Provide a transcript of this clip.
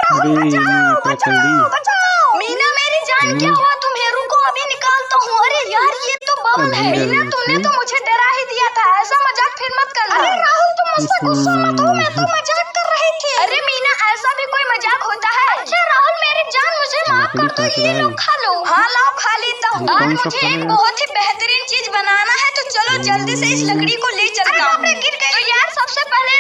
राहुल बचाओ बचाओ बचाओ। मीना मेरी जान क्या हुआ तुम्हें? रुको अभी निकालता हूँ। अरे यार ये तो बम है। मीना तुमने तो मुझे डरा ही दिया था, ऐसा मजाक फिर मत करना। अरे राहुल तुम मुझसे गुस्सा मत हो, मैं तो मजाक कर रही थी। अरे मीना ऐसा भी कोई मजाक होता है? अच्छा राहुल मेरी जान मुझे माफ कर दो, ये लो खा लो। हाँ लाओ खा लेता हूँ। आज मुझे एक बहुत ही बेहतरीन चीज बनाना है, तो चलो जल्दी से इस लकड़ी को ले चलता हूँ। तो यार सबसे पहले